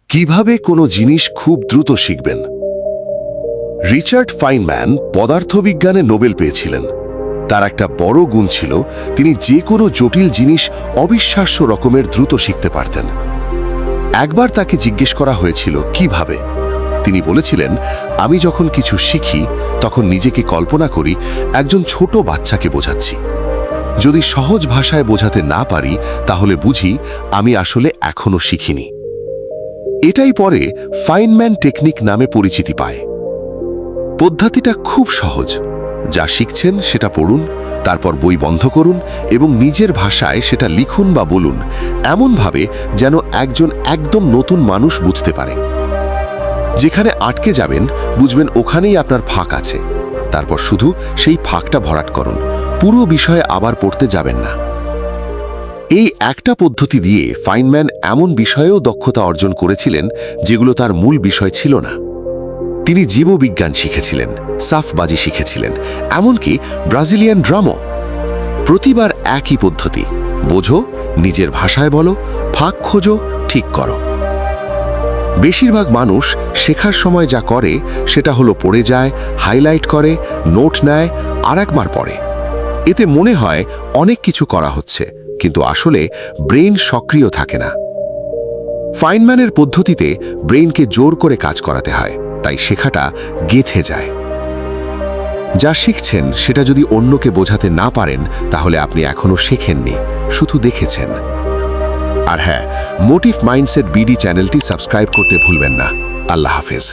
কিভাবে কোনো জিনিস খুব দ্রুত শিখবেন। রিচার্ড ফাইনম্যান পদার্থবিজ্ঞানে নোবেল পেয়েছিলেন। তার একটা বড় গুণ ছিল, তিনি যে কোনো জটিল জিনিস অবিশ্বাস্য রকমের দ্রুত শিখতে পারতেন। একবার তাকে জিজ্ঞেস করা হয়েছিল কিভাবে। তিনি বলেছিলেন, আমি যখন কিছু শিখি তখন নিজেকে কল্পনা করি একজন ছোট বাচ্চাকে বোঝাচ্ছি। যদি সহজ ভাষায় বোঝাতে না পারি তাহলে বুঝি আমি আসলে এখনো শিখিনি। এটাই পরে ফাইনম্যান টেকনিক নামে পরিচিতি পায়। পদ্ধতিটা খুব সহজ। যা শিখছেন সেটা পড়ুন, তারপর বই বন্ধ করুন এবং নিজের ভাষায় সেটা লিখুন বা বলুন, এমনভাবে যেন একজন একদম নতুন মানুষ বুঝতে পারে। যেখানে আটকে যাবেন বুঝবেন ওখানেই আপনার ফাঁক আছে। তারপর শুধু সেই ফাঁকটা ভরাট করুন, পুরো বিষয়ে আবার পড়তে যাবেন না। এই একটা পদ্ধতি দিয়ে ফাইনম্যান এমন বিষয়েও দক্ষতা অর্জন করেছিলেন যেগুলো তার মূল বিষয় ছিল না। তিনি জীববিজ্ঞান শিখেছিলেন, সাফবাজি শিখেছিলেন, এমনকি ব্রাজিলিয়ান ড্রামও। প্রতিবার একই পদ্ধতি, বোঝো, নিজের ভাষায় বলো, ফাঁক খোঁজো, ঠিক করো। বেশিরভাগ মানুষ শেখার সময় যা করে সেটা হলো পড়ে যায়, হাইলাইট করে, নোট নেয়, আর একবার পড়ে। এতে মনে হয় অনেক কিছু করা হচ্ছে, কিন্তু আসলে ব্রেইন সক্রিয় থাকে না। ফাইনম্যানের পদ্ধতিতে ব্রেইনকে জোর করে কাজ করাতে হয়, তাই শেখাটা গেঁথে যায়। যা শিখছেন সেটা যদি অন্যকে বোঝাতে না পারেন তাহলে আপনি এখনো শেখেননি, শুধু দেখেছেন। আর হ্যাঁ, মোটিভ মাইন্ডসেট বিডি চ্যানেলটি সাবস্ক্রাইব করতে ভুলবেন না। আল্লাহ হাফেজ।